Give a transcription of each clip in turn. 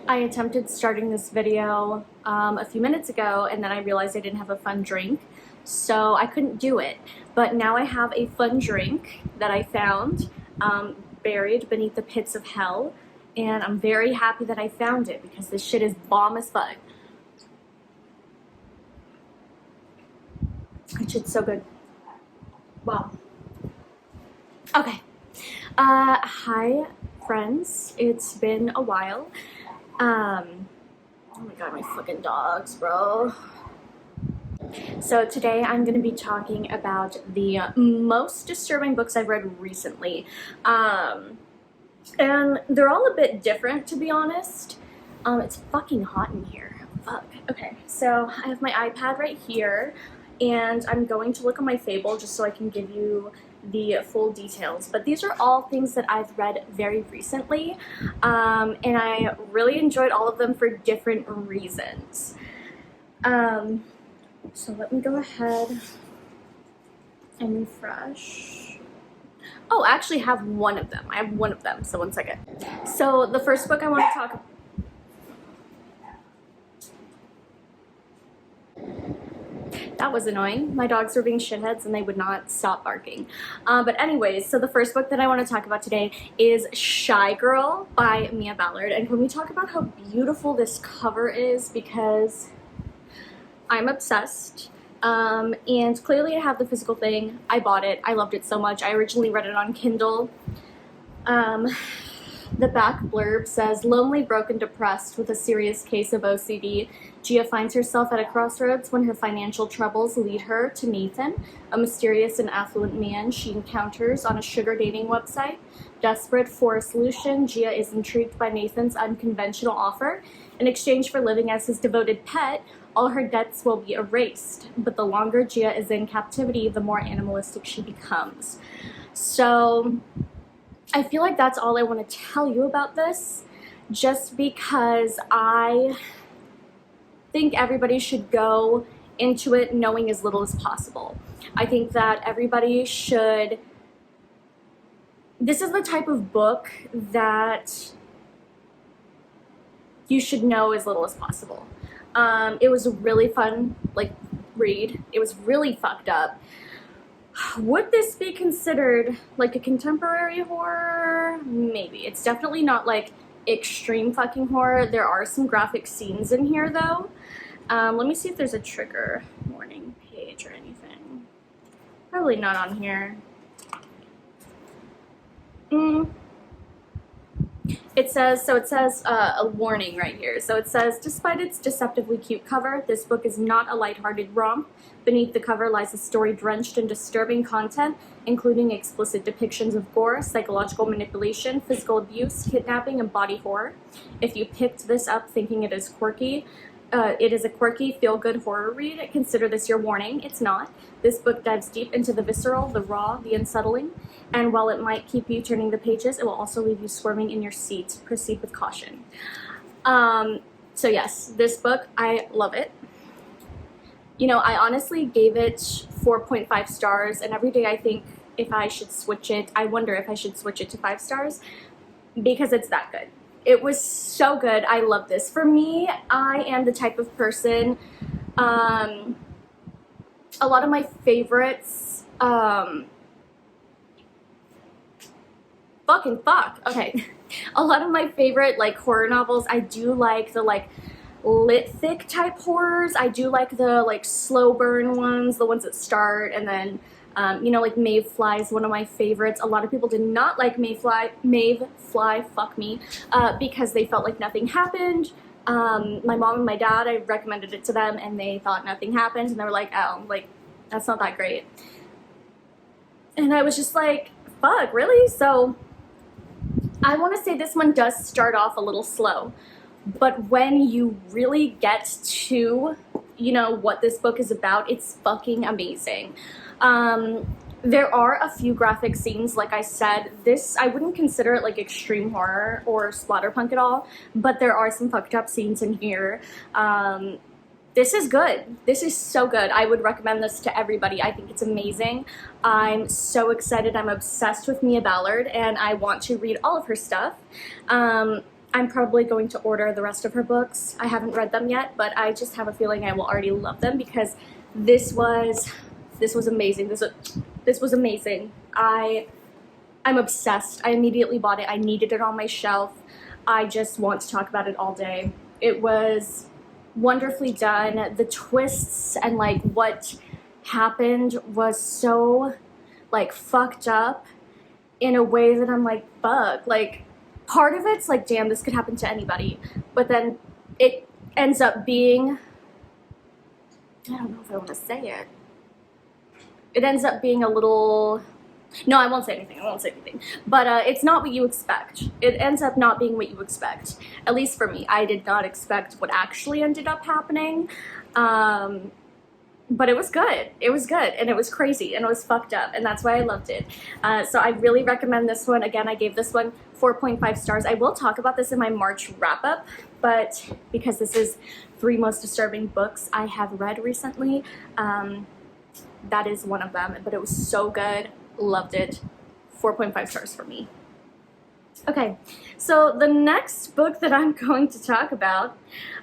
I attempted starting this video a few minutes ago, and then I realized I didn't have a fun drink, so I couldn't do it. But now I have a fun drink that I found buried beneath the pits of hell, and I'm very happy that I found it because this shit is bomb as fuck. That shit's so good. Wow. Okay. Hi friends, it's been a while. Oh my god, my fucking dogs, bro. So today I'm going to be talking about the most disturbing books I've read recently. And they're all a bit different, to be honest. It's fucking hot in here. Fuck. Okay, so I have my iPad right here, and I'm going to look on my Fable just so I can give you the full details. But these are all things that I've read very recently, and I really enjoyed all of them for different reasons. So let me go ahead and refresh. Oh, I actually have one of them. I have one of them, so one second. So the first book I want to talk about. That was annoying. My dogs were being shitheads and they would not stop barking. But anyways, so the first book that I want to talk about today is Shy Girl by Mia Ballard. And when we talk about how beautiful this cover is, because I'm obsessed. And clearly I have the physical thing. I bought it. I loved it so much. I originally read it on Kindle. The back blurb says, lonely, broken, depressed, with a serious case of OCD, Gia finds herself at a crossroads when her financial troubles lead her to Nathan, a mysterious and affluent man she encounters on a sugar dating website. Desperate for a solution, Gia is intrigued by Nathan's unconventional offer. In exchange for living as his devoted pet, all her debts will be erased. But the longer Gia is in captivity, the more animalistic she becomes. So I feel like that's all I want to tell you about this, just because I think everybody should go into it knowing as little as possible. I think that everybody should. This is the type of book that you should know as little as possible. It was a really fun, read. It was really fucked up. Would this be considered like a contemporary horror? Maybe. It's definitely not like extreme fucking horror. There are some graphic scenes in here though. Let me see if there's a trigger warning page or anything. Probably not on here. It says a warning right here. So it says, despite its deceptively cute cover, this book is not a lighthearted romp. Beneath the cover lies a story drenched in disturbing content, including explicit depictions of gore, psychological manipulation, physical abuse, kidnapping, and body horror. If you picked this up thinking it is a quirky, feel-good horror read, consider this your warning. It's not. This book dives deep into the visceral, the raw, the unsettling, and while it might keep you turning the pages, it will also leave you squirming in your seat. Proceed with caution. So yes, this book, I love it. You know, I honestly gave it 4.5 stars, and every day I think if I should switch it, I wonder if I should switch it to 5 stars, because it's that good. It was so good. I love this. For me, I am the type of person, a lot of my favorites, okay. A lot of my favorite, horror novels, I do like the, lit thick type horrors. I do like the, slow burn ones, the ones that start, and then, Mayfly is one of my favorites. A lot of people did not like Mayfly, fuck me, because they felt like nothing happened. My mom and my dad, I recommended it to them, and they thought nothing happened, and they were like, oh, that's not that great. And I was just like, fuck, really? So I want to say this one does start off a little slow, but when you really get to, what this book is about, it's fucking amazing. There are a few graphic scenes, like I said. This, I wouldn't consider it extreme horror or splatterpunk at all, but there are some fucked up scenes in here. This is good. This is so good. I would recommend this to everybody. I think it's amazing. I'm so excited. I'm obsessed with Mia Ballard, and I want to read all of her stuff. I'm probably going to order the rest of her books. I haven't read them yet, but I just have a feeling I will already love them because this was amazing. This was amazing. I'm obsessed. I immediately bought it. I needed it on my shelf. I just want to talk about it all day. It was wonderfully done. The twists and like what happened was so like fucked up in a way that I'm like, fuck. Like part of it's like, damn, this could happen to anybody. But then it ends up being, I don't know if I want to say it. It ends up being a little, no, I won't say anything. But it's not what you expect. It ends up not being what you expect. At least for me, I did not expect what actually ended up happening. But it was good. It was good, and it was crazy, and it was fucked up, and that's why I loved it. So I really recommend this one. Again, I gave this one 4.5 stars. I will talk about this in my March wrap-up, but because this is 3 most disturbing books I have read recently, that is one of them, but it was so good. Loved it. 4.5 stars for me. Okay, so the next book that I'm going to talk about,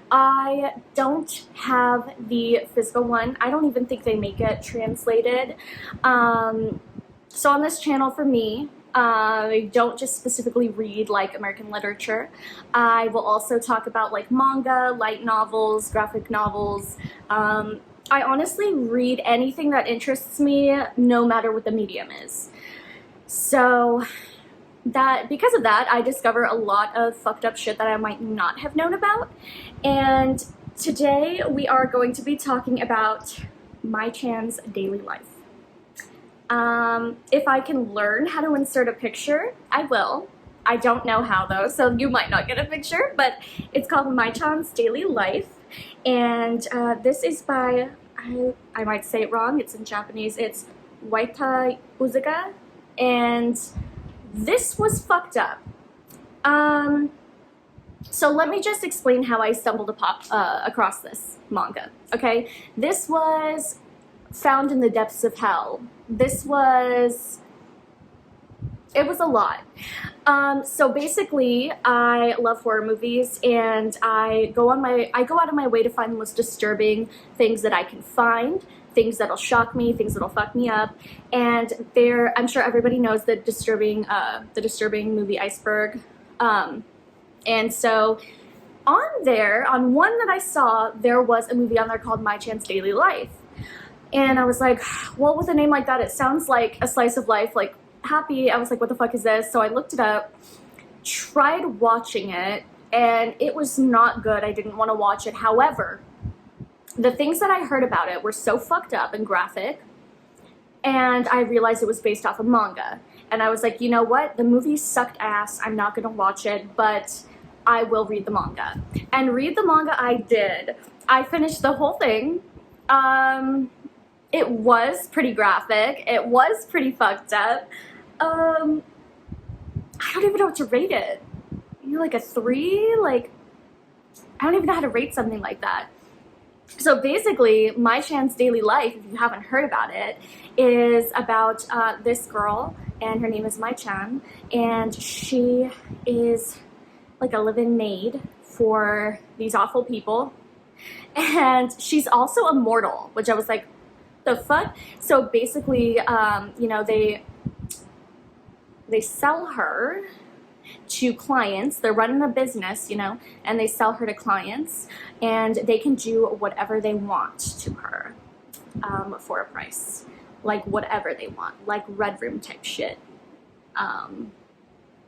I don't have the physical one. I don't even think they make it translated. So on this channel for me, I don't just specifically read like American literature. I will also talk about like manga, light novels, graphic novels. I honestly read anything that interests me, no matter what the medium is. So because of that, I discover a lot of fucked up shit that I might not have known about. And today we are going to be talking about Mai-Chan's daily life. If I can learn how to insert a picture, I will. I don't know how though, so you might not get a picture, but it's called Mai-Chan's Daily Life. And this is by, I might say it wrong, it's in Japanese, it's Waita Uziga. And this was fucked up. So let me just explain how I stumbled across this manga, okay? This was found in the depths of hell. It was a lot. So basically, I love horror movies, and I go out of my way to find the most disturbing things that I can find, things that'll shock me, things that'll fuck me up. And I'm sure everybody knows the disturbing movie Iceberg. And so on one that I saw, there was a movie on there called Mai-Chan's Daily Life. And I was like, well, with a name like that, it sounds like a slice of life, like happy. I was like, what the fuck is this? So I looked it up, tried watching it, and it was not good. I didn't want to watch it. However, the things that I heard about it were so fucked up and graphic, and I realized it was based off of manga. And I was like, you know what? The movie sucked ass. I'm not going to watch it, but I will read the manga. And read the manga I did. I finished the whole thing. It was pretty graphic. It was pretty fucked up. I don't even know what to rate it. Like a 3? Like, I don't even know how to rate something like that. So basically, Mai-Chan's Daily Life, if you haven't heard about it, is about this girl, and her name is Mai-Chan, and she is like a live-in maid for these awful people, and she's also immortal, which I was like, the fuck? So basically, you know, they sell her to clients. They're running a business, you know, and they sell her to clients, and they can do whatever they want to her for a price, like whatever they want, like Red Room type shit,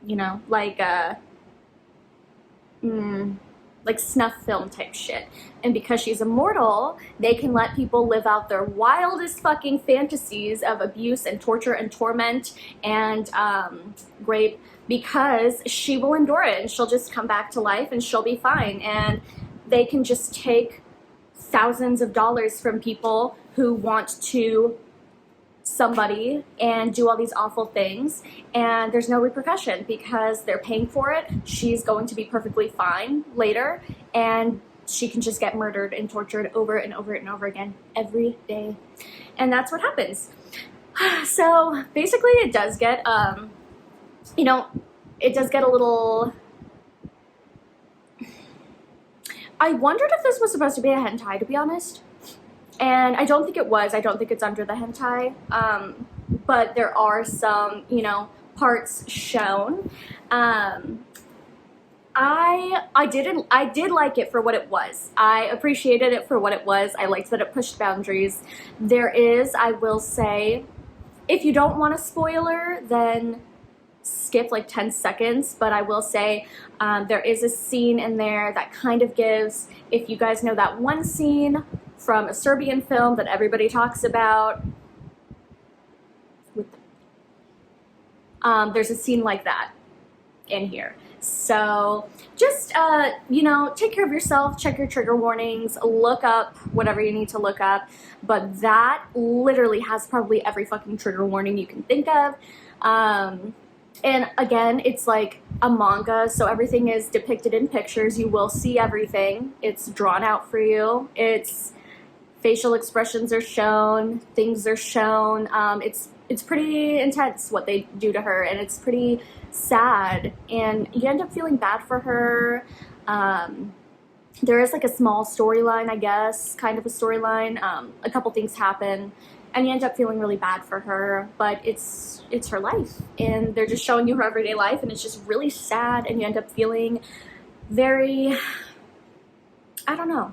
you know, like snuff film type shit. And because she's immortal, they can let people live out their wildest fucking fantasies of abuse and torture and torment and rape, because she will endure it, and she'll just come back to life and she'll be fine. And they can just take thousands of dollars from people who want to somebody and do all these awful things, and there's no repercussion because they're paying for it. She's going to be perfectly fine later, and she can just get murdered and tortured over and over and over again every day. And that's what happens. So basically it does get, you know, it does get a little I wondered if this was supposed to be a hentai, to be honest. And I don't think it was. I don't think it's under the hentai. But there are some, you know, parts shown. I did like it for what it was. I appreciated it for what it was. I liked that it pushed boundaries. There is, I will say, if you don't want a spoiler, then skip like 10 seconds, but I will say there is a scene in there that kind of gives, if you guys know that one scene from a Serbian film that everybody talks about, there's a scene like that in here. So just, you know, take care of yourself, check your trigger warnings, look up whatever you need to look up, but that literally has probably every fucking trigger warning you can think of. And again, it's like a manga, so everything is depicted in pictures. You will see everything. It's drawn out for you. It's facial expressions are shown, things are shown. It's pretty intense what they do to her, and it's pretty sad, and you end up feeling bad for her. There is like a small storyline, I guess, kind of a storyline. A couple things happen, and you end up feeling really bad for her, but it's her life, and they're just showing you her everyday life, and it's just really sad, and you end up feeling very, I don't know,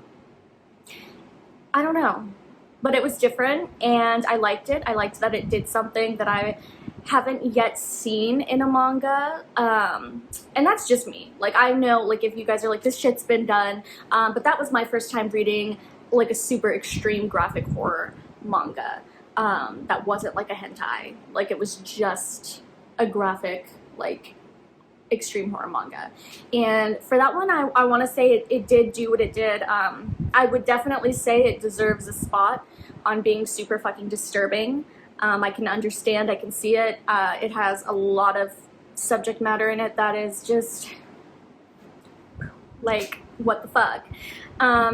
but it was different, and I liked it. I liked that it did something that I haven't yet seen in a manga, and that's just me. Like, I know, like, if you guys are like, this shit's been done, but that was my first time reading like a super extreme graphic horror manga that wasn't like a hentai. Like, it was just a graphic, like, extreme horror manga. And for that one, I want to say it did do what it did. I would definitely say it deserves a spot on being super fucking disturbing. I can understand, I can see it. It has a lot of subject matter in it that is just like, what the fuck.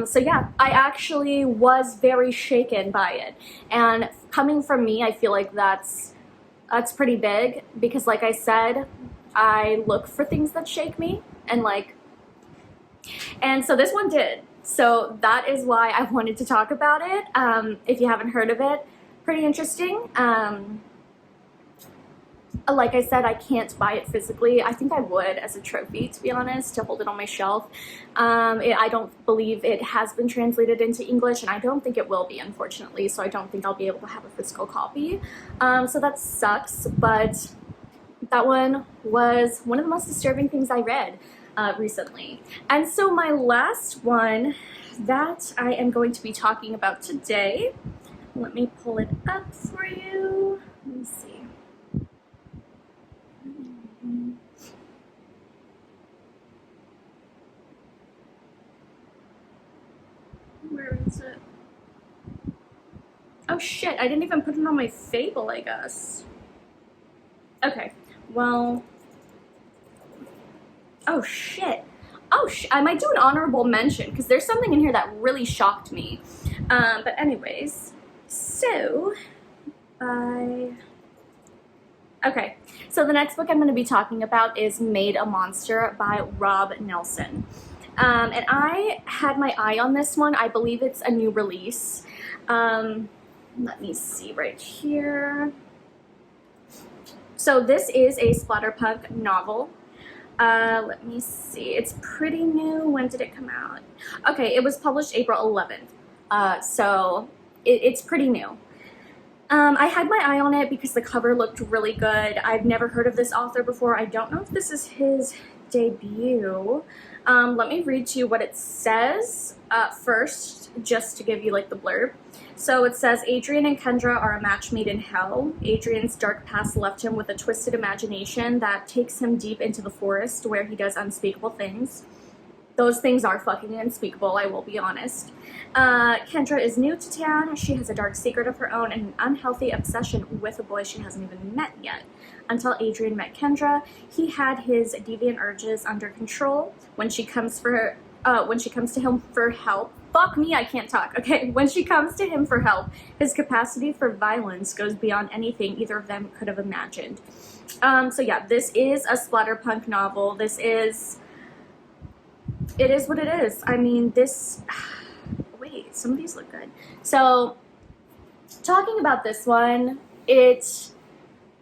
So yeah, I actually was very shaken by it. And coming from me, I feel like that's pretty big, because like I said, I look for things that shake me, and so this one did. So that is why I wanted to talk about it. If you haven't heard of it, pretty interesting. Like I said, I can't buy it physically. I think I would as a trophy, to be honest, to hold it on my shelf. I don't believe it has been translated into English, and I don't think it will be, unfortunately, so I don't think I'll be able to have a physical copy. So that sucks, but that one was one of the most disturbing things I read recently. And so my last one that I am going to be talking about today, let me pull it up for you. Let me see. Where is it? Oh shit, I didn't even put it on my Fable, I guess. Okay, well, oh shit. I might do an honorable mention, because there's something in here that really shocked me. But anyways, so okay, so the next book I'm going to be talking about is Made a Monster by Rob Nelson. And I had my eye on this one. I believe it's a new release. Let me see right here. So this is a splatterpunk novel. Let me see. It's pretty new. When did it come out? Okay, it was published April 11th. So it's pretty new. I had my eye on it because the cover looked really good. I've never heard of this author before. I don't know if this is his debut. Let me read to you what it says first, just to give you like the blurb. So it says, Adrian and Kendra are a match made in hell. Adrian's dark past left him with a twisted imagination that takes him deep into the forest where he does unspeakable things. Those things are fucking unspeakable, I will be honest. Kendra is new to town. She has a dark secret of her own and an unhealthy obsession with a boy she hasn't even met yet. Until Adrian met Kendra, he had his deviant urges under control. When she comes to him for help, fuck me, I can't talk, okay? When she comes to him for help, his capacity for violence goes beyond anything either of them could have imagined. So yeah, this is a splatterpunk novel. This is it is what it is. I mean, this, wait, some of these look good. So, talking about this one, it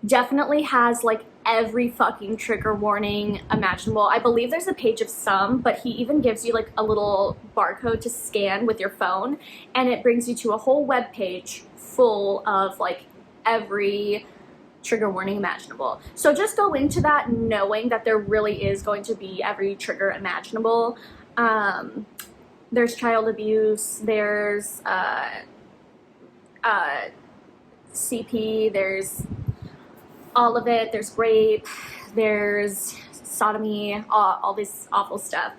definitely has like every fucking trigger warning imaginable. I believe there's a page of some, but he even gives you like a little barcode to scan with your phone, and it brings you to a whole web page full of like every trigger warning imaginable. So just go into that knowing that there really is going to be every trigger imaginable. There's child abuse, there's CP, there's all of it, there's rape, there's sodomy, all this awful stuff.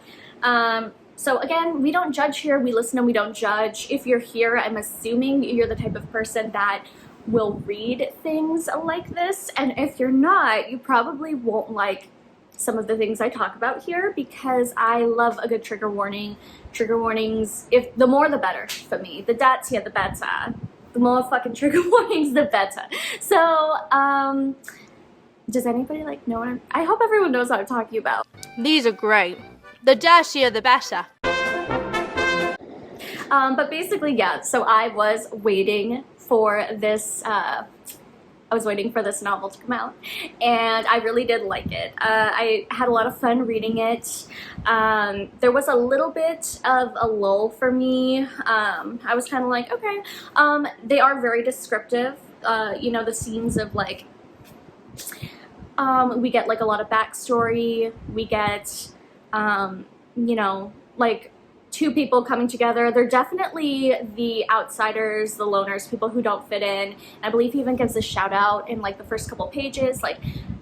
So again, we don't judge here, we listen and we don't judge. If you're here, I'm assuming you're the type of person that will read things like this, and if you're not, you probably won't like some of the things I talk about here, because I love a good trigger warning. Trigger warnings, if the more the better for me. The better. The more fucking trigger warnings, the better. So, does anybody like know what I hope everyone knows what I'm talking about. These are great. The dirtier, the better. But basically, yeah, so I was waiting for this, novel to come out, and I really did like it. I had a lot of fun reading it. There was a little bit of a lull for me. I was kind of like, okay. They are very descriptive. You know, the scenes of like, we get like a lot of backstory. We get, you know, like two people coming together. They're definitely the outsiders, the loners, people who don't fit in. I believe he even gives a shout out in like the first couple pages, like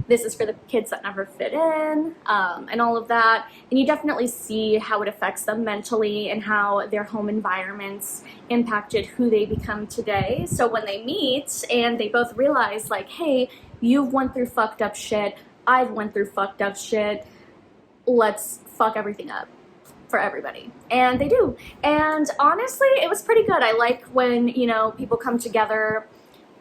this is for the kids that never fit in, and all of that. And you definitely see how it affects them mentally and how their home environments impacted who they become today. So when they meet and they both realize like, hey, you've went through fucked up shit, I've went through fucked up shit, let's fuck everything up for everybody. And they do. And honestly, it was pretty good. I like when, you know, people come together.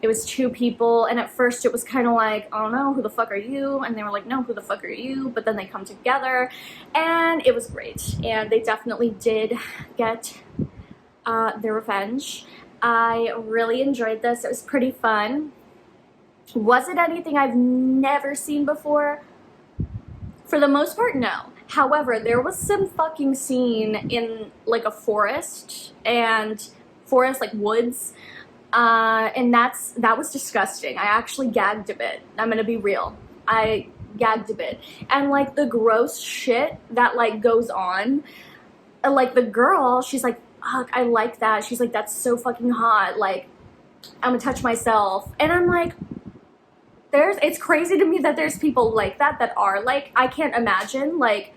It was two people, and at first it was kind of like, I don't know, who the fuck are you? And they were like, no, who the fuck are you? But then they come together, and it was great. And they definitely did get their revenge. I really enjoyed this. It was pretty fun. Was it anything I've never seen before? For the most part, no. However, there was some fucking scene in like a forest, like woods, and that was disgusting. I actually gagged a bit. I'm gonna be real. I gagged a bit. And like the gross shit that like goes on, like the girl, she's like, fuck, I like that. She's like, that's so fucking hot. Like, I'm gonna touch myself. And I'm like, it's crazy to me that there's people like that are like, I can't imagine like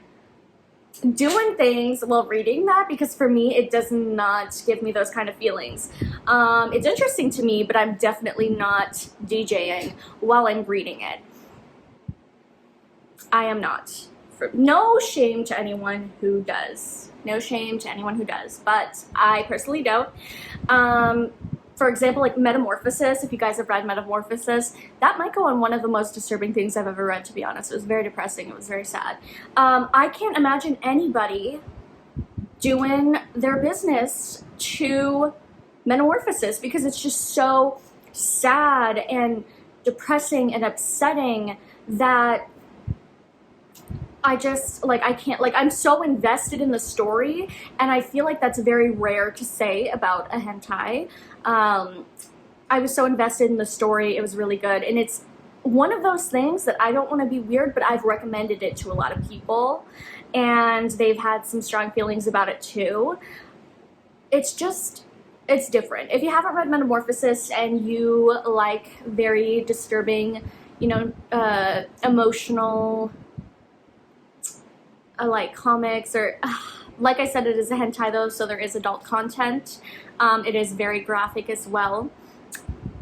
doing things while reading that, because for me it does not give me those kind of feelings. It's interesting to me, but I'm definitely not DJing while I'm reading it. I am not. No shame to anyone who does. No shame to anyone who does, but I personally don't. For example, like Metamorphosis, if you guys have read Metamorphosis, that might go on one of the most disturbing things I've ever read, to be honest. It was very depressing. It was very sad. I can't imagine anybody doing their business to Metamorphosis, because it's just so sad and depressing and upsetting that I just, like, I can't, like, I'm so invested in the story, and I feel like that's very rare to say about a hentai. I was so invested in the story, it was really good, and it's one of those things that I don't want to be weird, but I've recommended it to a lot of people, and they've had some strong feelings about it too. It's just, it's different. If you haven't read Metamorphosis and you like very disturbing, you know, emotional, like comics, or like I said, it is a hentai though, so there is adult content. It is very graphic as well,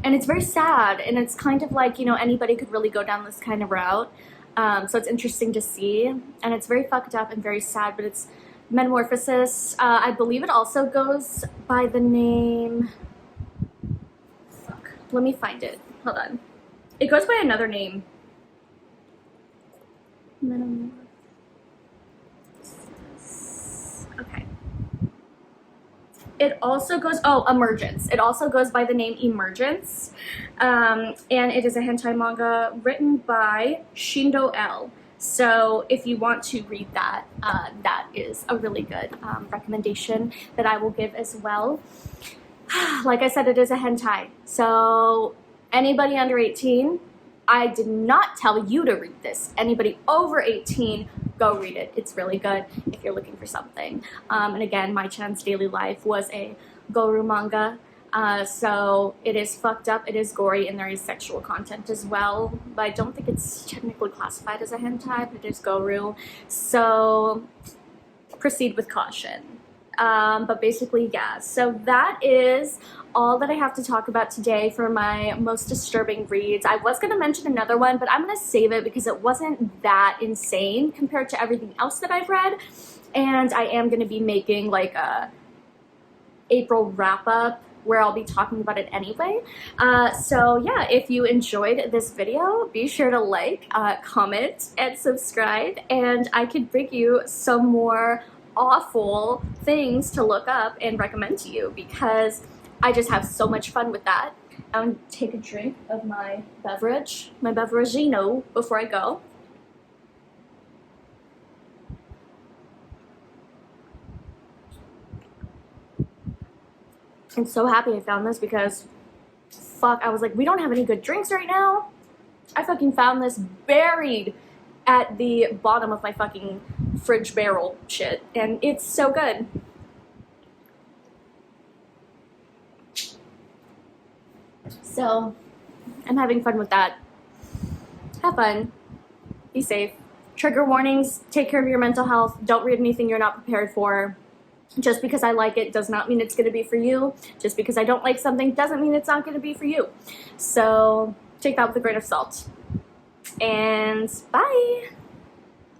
and it's very sad, and it's kind of like, you know, anybody could really go down this kind of route. So it's interesting to see, and it's very fucked up and very sad, but it's Metamorphosis. I believe it also goes by the name, fuck, let me find it, hold on. It goes by another name. Metamorphosis. It also goes, Emergence. It also goes by the name Emergence. And it is a hentai manga written by Shindo L. So if you want to read that, that is a really good recommendation that I will give as well. Like I said, it is a hentai. So anybody under 18, I did not tell you to read this. Anybody over 18, go read it. It's really good if you're looking for something. And again, Mai-Chan's Daily Life was a guro manga. So it is fucked up, it is gory, and there is sexual content as well. But I don't think it's technically classified as a hentai, but it is guro. So proceed with caution. But basically, yeah. So that is all that I have to talk about today for my most disturbing reads. I was going to mention another one, but I'm going to save it because it wasn't that insane compared to everything else that I've read. And I am going to be making like a April wrap-up where I'll be talking about it anyway. So yeah, if you enjoyed this video, be sure to like, comment, and subscribe, and I could bring you some more awful things to look up and recommend to you because I just have so much fun with that. I'm gonna take a drink of my beverage, my beveragino, before I go. I'm so happy I found this because, fuck, I was like, we don't have any good drinks right now. I fucking found this buried at the bottom of my fucking fridge barrel shit, and it's so good. So, I'm having fun with that. Have fun. Be safe. Trigger warnings, take care of your mental health, don't read anything you're not prepared for. Just because I like it does not mean it's going to be for you. Just because I don't like something doesn't mean it's not going to be for you. So, take that with a grain of salt. And bye!